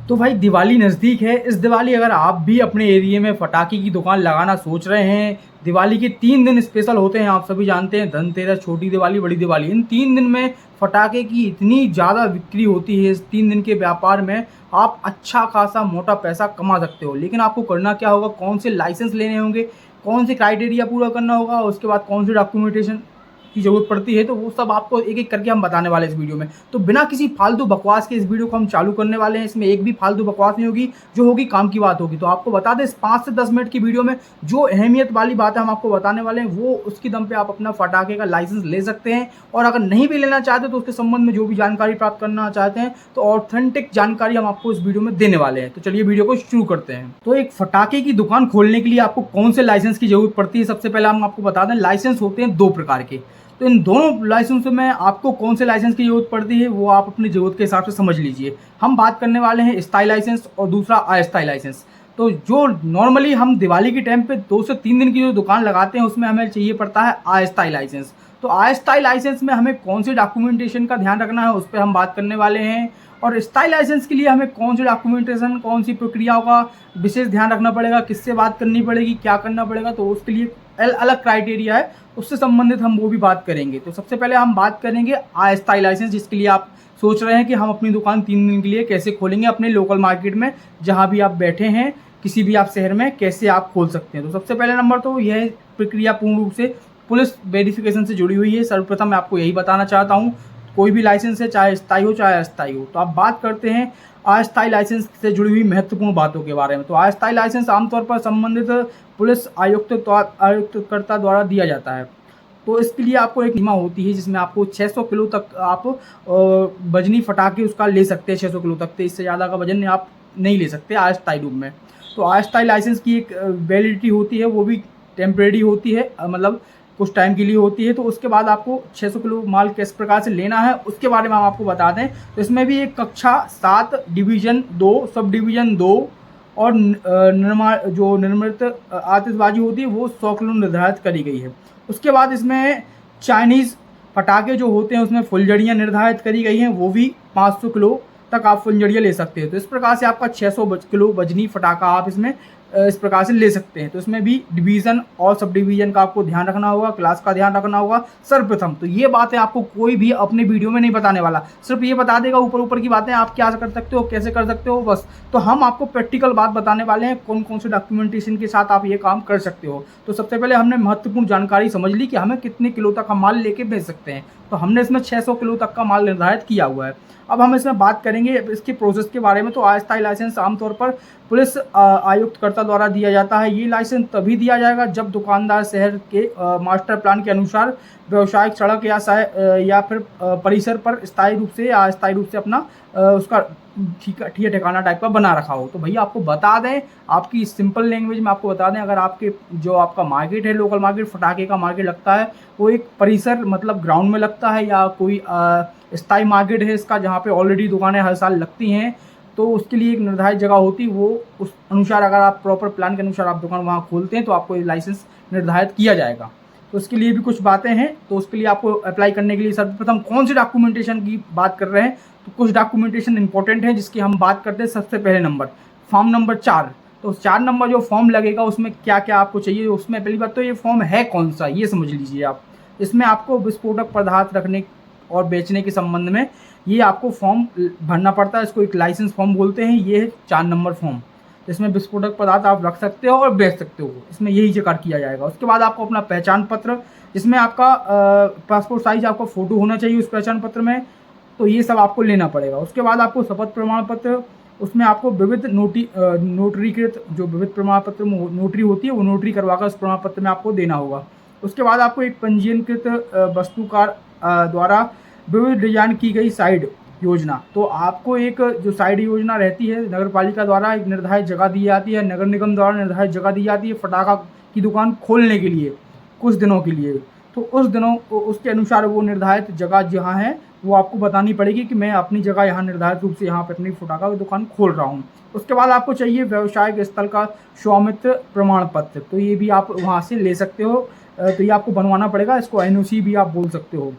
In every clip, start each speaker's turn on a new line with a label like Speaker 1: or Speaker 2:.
Speaker 1: तो भाई दिवाली नज़दीक है। इस दिवाली अगर आप भी अपने एरिया में पटाखे की दुकान लगाना सोच रहे हैं, दिवाली के 3 दिन स्पेशल होते हैं, आप सभी जानते हैं, धनतेरस, छोटी दिवाली, बड़ी दिवाली। इन 3 दिन में पटाखे की इतनी ज़्यादा बिक्री होती है, इस 3 दिन के व्यापार में आप अच्छा खासा मोटा पैसा कमा सकते हो। लेकिन आपको करना क्या होगा, कौन से लाइसेंस लेने होंगे, कौन से क्राइटेरिया पूरा करना होगा, उसके बाद कौन से डॉक्यूमेंटेशन की ज़रूरत पड़ती है, तो वो सब आपको एक-एक करके हम बताने वाले हैं इस वीडियो में। तो बिना किसी फालतू बकवास के इस वीडियो को हम चालू करने वाले हैं। इसमें एक भी फालतू बकवास नहीं होगी, जो होगी काम की बात होगी। तो आपको बता दें, इस 5 से 10 मिनट की वीडियो में जो अहमियत वाली बातें हम आपको बताने वाले हैं, वो उसकी दम पे आप अपना पटाखे का लाइसेंस ले सकते हैं। और अगर नहीं भी लेना चाहते तो उसके संबंध में जो भी जानकारी प्राप्त करना चाहते हैं, तो ऑथेंटिक जानकारी हम आपको इस वीडियो में देने वाले हैं। तो चलिए वीडियो को शुरू करते हैं। तो एक पटाखे की दुकान खोलने के लिए आपको कौन से लाइसेंस की जरूरत पड़ती है, सबसे पहले हम आपको बता दें, लाइसेंस होते हैं 2 प्रकार के। तो इन दोनों लाइसेंसों में आपको कौन से लाइसेंस की ज़रूरत पड़ती है, वो आप अपनी ज़रूरत के हिसाब से समझ लीजिए। हम बात करने वाले हैं स्थायी लाइसेंस और दूसरा अस्थायी लाइसेंस। तो जो नॉर्मली हम दिवाली के टाइम पे 2 से 3 दिन की जो दुकान लगाते हैं, उसमें हमें चाहिए पड़ता है अस्थायी लाइसेंस। तो अस्थायी लाइसेंस में हमें कौन से डॉक्यूमेंटेशन का ध्यान रखना है, उस पर हम बात करने वाले हैं। और स्थायी लाइसेंस के लिए हमें कौन से डॉक्यूमेंटेशन, कौन सी प्रक्रियाओं का विशेष ध्यान रखना पड़ेगा, किससे बात करनी पड़ेगी, क्या करना पड़ेगा, तो उसके लिए अलग क्राइटेरिया है, उससे संबंधित हम वो भी बात करेंगे। तो सबसे पहले हम बात करेंगे अस्थायी लाइसेंस, जिसके लिए आप सोच रहे हैं कि हम अपनी दुकान 3 दिन के लिए कैसे खोलेंगे अपने लोकल मार्केट में, जहाँ भी आप बैठे हैं, किसी भी आप शहर में कैसे आप खोल सकते हैं। तो सबसे पहले नंबर तो यह प्रक्रिया पूर्ण रूप से पुलिस वेरिफिकेशन से जुड़ी हुई है। सर्वप्रथम मैं आपको यही बताना चाहता हूँ, कोई भी लाइसेंस है, चाहे स्थायी हो चाहे अस्थायी हो। तो आप बात करते हैं अस्थायी लाइसेंस से जुड़ी हुई महत्वपूर्ण बातों के बारे में। तो अस्थायी लाइसेंस आमतौर पर संबंधित पुलिस आयुक्तकर्ता द्वारा दिया जाता है। तो इसके लिए आपको एक सीमा होती है, जिसमें आपको 600 किलो तक आप वजनी फटाके उसका ले सकते हैं। 600 किलो तक, तो इससे ज़्यादा का वजन आप नहीं ले सकते अस्थायी रूप में। तो अस्थायी लाइसेंस की एक वैलिडिटी होती है, वो भी टेम्परेरी होती है, मतलब कुछ टाइम के लिए होती है। तो उसके बाद आपको 600 किलो माल किस प्रकार से लेना है, उसके बारे में हम आपको बता दें। तो इसमें भी एक कक्षा 7, डिवीज़न 2, सब डिवीज़न 2 और निर्मित आतिशबाजी होती है, वो 100 किलो निर्धारित करी गई है। उसके बाद इसमें चाइनीज़ पटाखे जो होते हैं, उसमें फुलझड़ियाँ निर्धारित करी गई हैं, वो भी 500 किलो तक आप फुलझड़ियाँ ले सकते हैं। तो इस प्रकार से आपका 600 किलो वजनी फटाखा आप इसमें इस प्रकार से ले सकते हैं। तो इसमें भी डिवीज़न और सब डिवीज़न का आपको ध्यान रखना होगा, क्लास का ध्यान रखना होगा सर्वप्रथम। तो ये बातें आपको कोई भी अपने वीडियो में नहीं बताने वाला, सिर्फ ये बता देगा ऊपर ऊपर की बातें, आप क्या कर सकते हो, कैसे कर सकते हो, बस। तो हम आपको प्रैक्टिकल बात बताने वाले हैं, कौन कौन से डॉक्यूमेंटेशन के साथ आप ये काम कर सकते हो। तो सबसे पहले हमने महत्वपूर्ण जानकारी समझ ली कि हमें कितने किलो तक हम माल लेके भेज सकते हैं। तो हमने इसमें 600 किलो तक का माल निर्धारित किया हुआ है। अब हम इसमें बात करेंगे इसके प्रोसेस के बारे में। तो अस्थायी लाइसेंस आमतौर पर पुलिस आयुक्तकर्ता द्वारा दिया जाता है। ये लाइसेंस तभी दिया जाएगा जब दुकानदार शहर के मास्टर प्लान के अनुसार व्यावसायिक सड़क या फिर परिसर पर स्थायी रूप से या अस्थायी रूप से अपना उसका ठीक ठिकाना टाइप का बना रखा हो। तो भैया आपको बता दें, आपकी सिंपल लैंग्वेज में आपको बता दें, अगर आपके जो आपका मार्केट है, लोकल मार्केट, फटाखे का मार्केट लगता है, वो एक परिसर मतलब ग्राउंड में लगता है, या कोई स्थायी मार्केट है इसका, जहाँ पे ऑलरेडी दुकानें हर साल लगती हैं, तो उसके लिए एक निर्धारित जगह होती है, वो उस अनुसार अगर आप प्रॉपर प्लान के अनुसार आप दुकान वहाँ खोलते हैं, तो आपको ये लाइसेंस निर्धारित किया जाएगा। तो उसके लिए भी कुछ बातें हैं। तो उसके लिए आपको अप्लाई करने के लिए सर्वप्रथम कौन सी डॉक्यूमेंटेशन की बात कर रहे हैं, तो कुछ डॉक्यूमेंटेशन इंपॉर्टेंट है, जिसकी हम बात करते हैं। सबसे पहले नंबर, फॉर्म नंबर 4। तो 4 नंबर जो फॉर्म लगेगा, उसमें क्या क्या आपको चाहिए। उसमें पहली बात तो ये फॉर्म है कौन सा, ये समझ लीजिए आप। इसमें आपको विस्फोटक पदार्थ रखने और बेचने के संबंध में ये आपको फॉर्म भरना पड़ता है। इसको एक लाइसेंस फॉर्म बोलते हैं। ये है 4 नंबर फॉर्म, इसमें विस्फोटक पदार्थ आप रख सकते हो और बेच सकते हो, इसमें यही जगह किया जाएगा। उसके बाद आपको अपना पहचान पत्र, जिसमें आपका पासपोर्ट साइज आपका फ़ोटो होना चाहिए उस पहचान पत्र में, तो ये सब आपको लेना पड़ेगा। उसके बाद आपको शपथ प्रमाण पत्र, उसमें आपको विविध नोटरीकृत जो विविध प्रमाण पत्र नोटरी होती है, वो नोटरी करवाकर उस प्रमाण पत्र में आपको देना होगा। उसके बाद आपको एक पंजीकृत वस्तुकार द्वारा विविध डिजाइन की गई साइड योजना, तो आपको एक जो साइड योजना रहती है, नगर पालिका द्वारा एक निर्धारित जगह दी जाती है, नगर निगम द्वारा निर्धारित जगह दी जाती है फटाखा की दुकान खोलने के लिए कुछ दिनों के लिए। तो उस दिनों उसके अनुसार वो निर्धारित जगह जहाँ है, वो आपको बतानी पड़ेगी कि मैं अपनी जगह यहाँ निर्धारित रूप से यहाँ पर अपनी फटाखा की दुकान खोल रहा हूँ। उसके बाद आपको चाहिए व्यवसायिक स्थल का स्वामित्व प्रमाण पत्र, तो ये भी आप वहाँ से ले सकते हो। तो ये आपको बनवाना पड़ेगा, इसको NOC भी आप बोल सकते हो।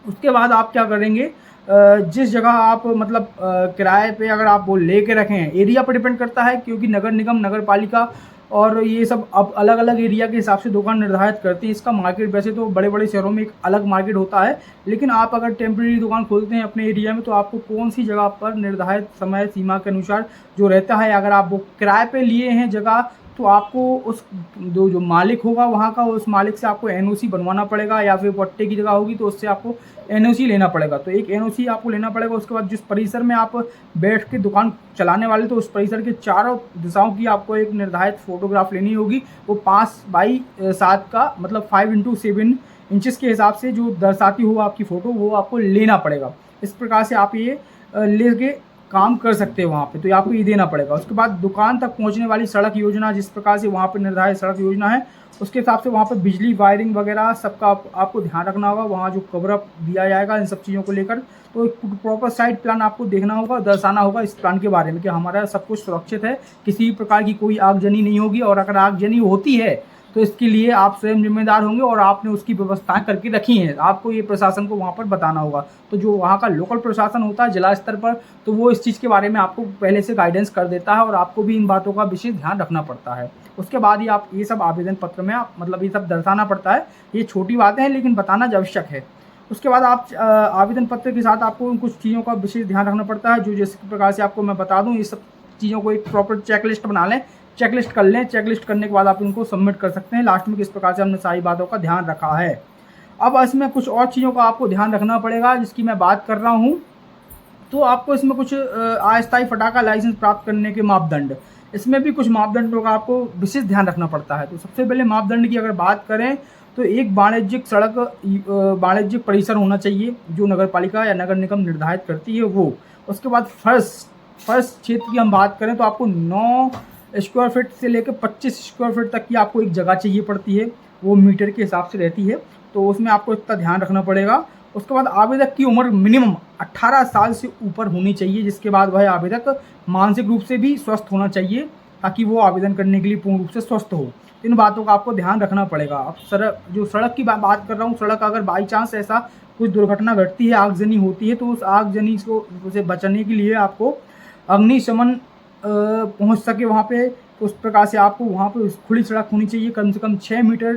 Speaker 1: उसके बाद आप क्या करेंगे, जिस जगह आप मतलब किराए पे अगर आप वो लेके रखे हैं, एरिया पर डिपेंड करता है, क्योंकि नगर निगम, नगर पालिका और ये सब अब अलग अलग एरिया के हिसाब से दुकान निर्धारित करती है। इसका मार्केट वैसे तो बड़े बड़े शहरों में एक अलग मार्केट होता है, लेकिन आप अगर टेम्प्रेरी दुकान खोलते हैं अपने एरिया में तो आपको कौन सी जगह पर निर्धारित समय सीमा के अनुसार जो रहता है, अगर आप वो किराए पे लिए हैं जगह, तो आपको उस जो मालिक होगा वहाँ का, उस मालिक से आपको एनओसी बनवाना पड़ेगा, या फिर पट्टे की जगह होगी तो उससे आपको एनओसी लेना पड़ेगा। तो एक एनओसी आपको लेना पड़ेगा। उसके बाद जिस परिसर में आप बैठ के दुकान चलाने वाले, तो उस परिसर के चारों दिशाओं की आपको एक निर्धारित फोटोग्राफ लेनी होगी। वो 5x7 का मतलब 5x7 इंचेस के हिसाब से जो दर्शाती हो आपकी फ़ोटो, वो आपको लेना पड़ेगा। इस प्रकार से आप ये लेके काम कर सकते हैं वहाँ पे, तो आपको ये देना पड़ेगा। उसके बाद दुकान तक पहुँचने वाली सड़क योजना, जिस प्रकार से वहाँ पे निर्धारित सड़क योजना है, उसके हिसाब से वहाँ पे बिजली वायरिंग वगैरह सबका आपको ध्यान रखना होगा। वहाँ जो कवर अप दिया जाएगा इन सब चीज़ों को लेकर, तो एक प्रॉपर साइट प्लान आपको देखना होगा, दर्शाना होगा इस प्लान के बारे में कि हमारा सब कुछ सुरक्षित है, किसी भी प्रकार की कोई आगजनी नहीं होगी, और अगर आगजनी होती है तो इसके लिए आप स्वयं जिम्मेदार होंगे और आपने उसकी व्यवस्थाएं करके रखी हैं। आपको ये प्रशासन को वहाँ पर बताना होगा। तो जो वहाँ का लोकल प्रशासन होता है जिला स्तर पर, तो वो इस चीज़ के बारे में आपको पहले से गाइडेंस कर देता है, और आपको भी इन बातों का विशेष ध्यान रखना पड़ता है। उसके बाद ही आप ये सब आवेदन पत्र में आप मतलब ये सब दर्शाना पड़ता है। ये छोटी बातें हैं लेकिन बताना आवश्यक है। उसके बाद आप आवेदन पत्र के साथ आपको कुछ चीज़ों का विशेष ध्यान रखना पड़ता है, जो जिस प्रकार से आपको मैं बता दूँ। ये सब चीज़ों को एक प्रॉपर चेकलिस्ट बना लें, चेकलिस्ट कर लें। चेकलिस्ट करने के बाद आप इनको सबमिट कर सकते हैं लास्ट में, किस प्रकार से हमने सारी बातों का ध्यान रखा है। अब इसमें कुछ और चीज़ों का आपको ध्यान रखना पड़ेगा जिसकी मैं बात कर रहा हूँ। तो आपको इसमें कुछ अस्थायी फटाखा लाइसेंस प्राप्त करने के मापदंड, इसमें भी कुछ मापदंडों का आपको विशेष ध्यान रखना पड़ता है। तो सबसे पहले मापदंड की अगर बात करें तो एक वाणिज्यिक सड़क, वाणिज्यिक परिसर होना चाहिए जो नगर पालिका या नगर निगम निर्धारित करती है वो। उसके बाद फर्श क्षेत्र की हम बात करें तो आपको 9 स्क्वायर फीट से लेकर 25 स्क्वायर फीट तक की आपको एक जगह चाहिए पड़ती है, वो मीटर के हिसाब से रहती है, तो उसमें आपको इतना ध्यान रखना पड़ेगा। उसके बाद आवेदक की उम्र मिनिमम 18 साल से ऊपर होनी चाहिए, जिसके बाद वह आवेदक मानसिक रूप से भी स्वस्थ होना चाहिए ताकि वो आवेदन करने के लिए पूर्ण रूप से स्वस्थ हो। इन बातों का आपको ध्यान रखना पड़ेगा। अब सड़क की बात कर रहा हूँ, सड़क अगर बाई चांस ऐसा कुछ दुर्घटना घटती है, आगजनी होती है, तो उस आगजनी से बचने के लिए आपको अग्निशमन पहुंच सके वहाँ पे, तो उस प्रकार से आपको वहाँ पे खुली सड़क होनी चाहिए, कम से कम 6 मीटर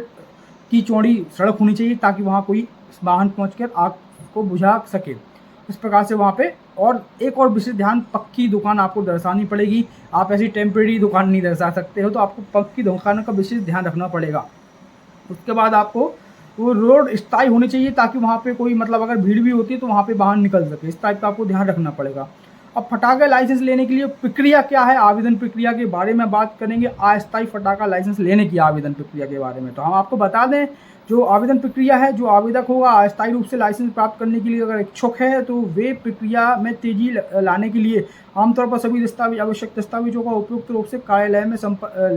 Speaker 1: की चौड़ी सड़क होनी चाहिए ताकि वहाँ कोई वाहन पहुँचकर आग को बुझा सके। इस प्रकार से वहाँ पे और एक और विशेष ध्यान, पक्की दुकान आपको दर्शानी पड़ेगी। आप ऐसी टेम्परेरी दुकान नहीं दर्शा सकते हो, तो आपको पक्की दुकान का विशेष ध्यान रखना पड़ेगा। उसके बाद आपको वो रोड स्थायी होनी चाहिए ताकि वहाँ पे कोई मतलब अगर भीड़ भी होती है तो वहाँ पे वाहन निकल सके, इस टाइप का आपको ध्यान रखना पड़ेगा। अब फटाखा लाइसेंस लेने के लिए प्रक्रिया क्या है, आवेदन प्रक्रिया के बारे में बात करेंगे, अस्थायी फटाखा लाइसेंस लेने की आवेदन प्रक्रिया के बारे में। तो हम आपको बता दें जो आवेदन प्रक्रिया है, जो आवेदक होगा अस्थायी रूप से लाइसेंस प्राप्त करने के लिए अगर इच्छुक है तो वे प्रक्रिया में तेजी लाने के लिए आमतौर पर सभी आवश्यक दस्तावेजों का उपयुक्त रूप से कार्यालय में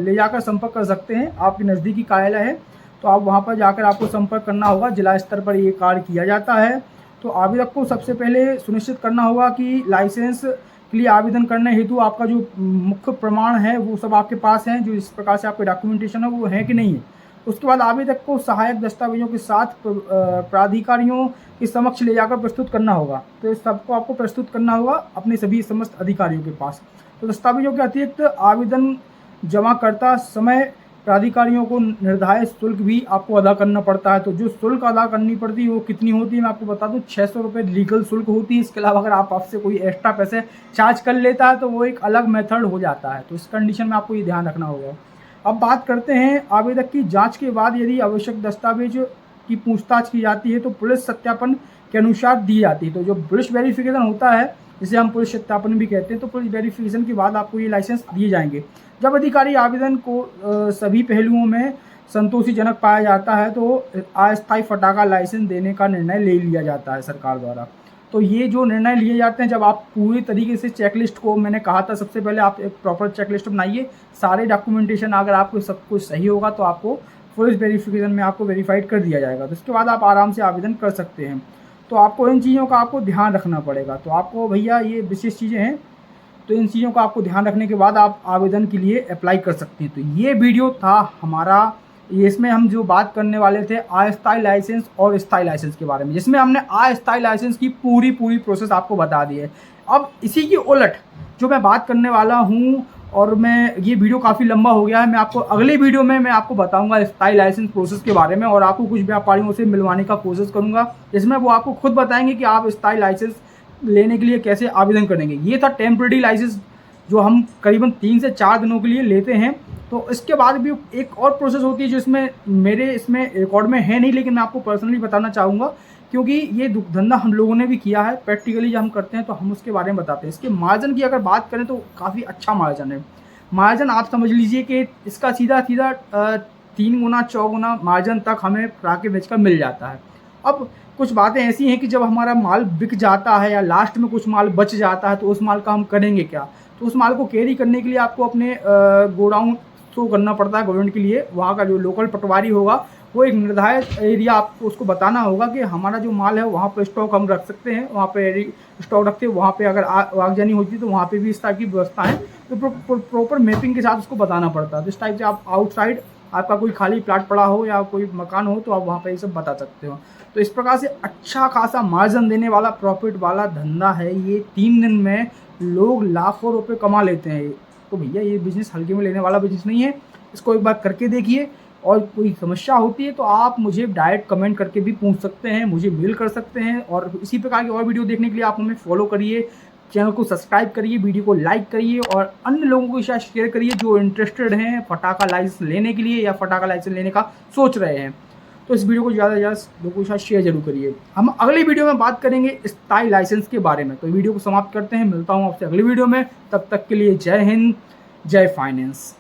Speaker 1: ले जाकर संपर्क कर सकते हैं। आपके नज़दीकी कार्यालय है तो आप वहाँ पर जाकर आपको संपर्क करना होगा। जिला स्तर पर ये कार्य किया जाता है। तो आवेदक को सबसे पहले सुनिश्चित करना होगा कि लाइसेंस के लिए आवेदन करने हेतु आपका जो मुख्य प्रमाण है वो सब आपके पास हैं, जो इस प्रकार से आपके डॉक्यूमेंटेशन है वो है कि नहीं है। उसके बाद आवेदक को सहायक दस्तावेजों के साथ प्राधिकारियों के समक्ष ले जाकर प्रस्तुत करना होगा। तो इस सबको आपको प्रस्तुत करना होगा अपने सभी समस्त अधिकारियों के पास। तो दस्तावेजों के अतिरिक्त आवेदन जमा करता समय प्राधिकारियों को निर्धारित शुल्क भी आपको अदा करना पड़ता है। तो जो शुल्क अदा करनी पड़ती है वो कितनी होती है मैं आपको बता दूं, 600 रुपये लीगल शुल्क होती है। इसके अलावा अगर आपसे कोई एक्स्ट्रा पैसे चार्ज कर लेता है तो वो एक अलग मेथड हो जाता है। तो इस कंडीशन में आपको ये ध्यान रखना होगा। अब बात करते हैं आवेदक की जांच के बाद यदि आवश्यक दस्तावेज की पूछताछ की जाती है तो पुलिस सत्यापन के अनुसार दी जाती है। तो जो पुलिस वेरिफिकेशन होता है जिसे हम पुलिस सत्यापन भी कहते हैं, तो पुलिस वेरिफिकेशन के बाद आपको ये लाइसेंस दिए जाएंगे। जब अधिकारी आवेदन को सभी पहलुओं में संतोषजनक पाया जाता है तो अस्थायी फटाखा लाइसेंस देने का निर्णय ले लिया जाता है सरकार द्वारा। तो ये जो निर्णय लिए जाते हैं, जब आप पूरी तरीके से चेकलिस्ट को, मैंने कहा था सबसे पहले आप एक प्रॉपर चेकलिस्ट बनाइए, सारे डॉक्यूमेंटेशन अगर आपको सब कुछ सही होगा तो आपको पुलिस वेरिफिकेशन में आपको वेरीफाइड कर दिया जाएगा। तो इसके बाद आप आराम से आवेदन कर सकते हैं। तो आपको इन चीज़ों का आपको ध्यान रखना पड़ेगा। तो आपको भैया ये विशेष चीज़ें हैं, तो इन चीज़ों का आपको ध्यान रखने के बाद आप आवेदन के लिए अप्लाई कर सकते हैं। तो ये वीडियो था हमारा ये इसमें हम जो बात करने वाले थे अस्थायी लाइसेंस और स्थायी लाइसेंस के बारे में, जिसमें हमने अस्थायी लाइसेंस की पूरी प्रोसेस आपको बता दी है। अब इसी की उलट जो मैं बात करने वाला हूँ, और मैं ये वीडियो काफ़ी लंबा हो गया है, मैं आपको अगली वीडियो में मैं आपको बताऊंगा स्थायी लाइसेंस प्रोसेस के बारे में, और आपको कुछ व्यापारियों से मिलवाने का कोशिश करूंगा, जिसमें वो आपको खुद बताएंगे कि आप स्थायी लाइसेंस लेने के लिए कैसे आवेदन करेंगे। ये था टेम्परेरी लाइसेंस जो हम करीबन 3 से 4 दिनों के लिए लेते हैं। तो इसके बाद भी एक और प्रोसेस होती है जो इसमें मेरे इसमें रिकॉर्ड में है नहीं, लेकिन मैं आपको पर्सनली बताना चाहूँगा, क्योंकि ये धंधा हम लोगों ने भी किया है। प्रैक्टिकली जब हम करते हैं तो हम उसके बारे में बताते हैं। इसके मार्जिन की अगर बात करें तो काफ़ी अच्छा मार्जिन है। मार्जिन आप समझ लीजिए कि इसका सीधा 3 गुना 4 गुना मार्जिन तक हमें फटाके बेचकर मिल जाता है। अब कुछ बातें ऐसी हैं कि जब हमारा माल बिक जाता है या लास्ट में कुछ माल बच जाता है तो उस माल का हम करेंगे क्या। तो उस माल को कैरी करने के लिए आपको अपने गोडाउन शो करना पड़ता है गवर्नमेंट के लिए। वहाँ का जो लोकल पटवारी होगा वो एक निर्धारित एरिया आपको उसको बताना होगा कि हमारा जो माल है वहाँ पर स्टॉक हम रख सकते हैं, वहाँ पे स्टॉक रखते हैं, वहाँ पे अगर आगजनी होती है तो वहाँ पे भी इस टाइप की व्यवस्था है। तो प्रॉपर मैपिंग के साथ उसको बताना पड़ता है। तो इस टाइप से आप आउटसाइड आपका कोई खाली प्लाट पड़ा हो या कोई मकान हो तो आप वहाँ पे ये सब बता सकते हो। तो इस प्रकार से अच्छा खासा मार्जिन देने वाला प्रॉफिट वाला धंधा है ये। 3 दिन में लोग लाखों रुपए कमा लेते हैं। तो भैया ये बिज़नेस हल्के में लेने वाला बिज़नेस नहीं है, इसको एक बार करके देखिए। और कोई समस्या होती है तो आप मुझे डायरेक्ट कमेंट करके भी पूछ सकते हैं, मुझे मेल कर सकते हैं। और इसी प्रकार की और वीडियो देखने के लिए आप हमें फॉलो करिए, चैनल को सब्सक्राइब करिए, वीडियो को लाइक करिए और अन्य लोगों के साथ शेयर करिए जो इंटरेस्टेड हैं फटाका लाइसेंस लेने के लिए या फटाका लाइसेंस लेने का सोच रहे हैं। तो इस वीडियो को ज़्यादा से ज़्यादा लोगों के साथ शेयर जरूर करिए। हम अगली वीडियो में बात करेंगे स्थायी लाइसेंस के बारे में। तो वीडियो को समाप्त करते हैं, मिलता हूँ आपसे अगली वीडियो में। तब तक के लिए जय हिंद, जय फाइनेंस।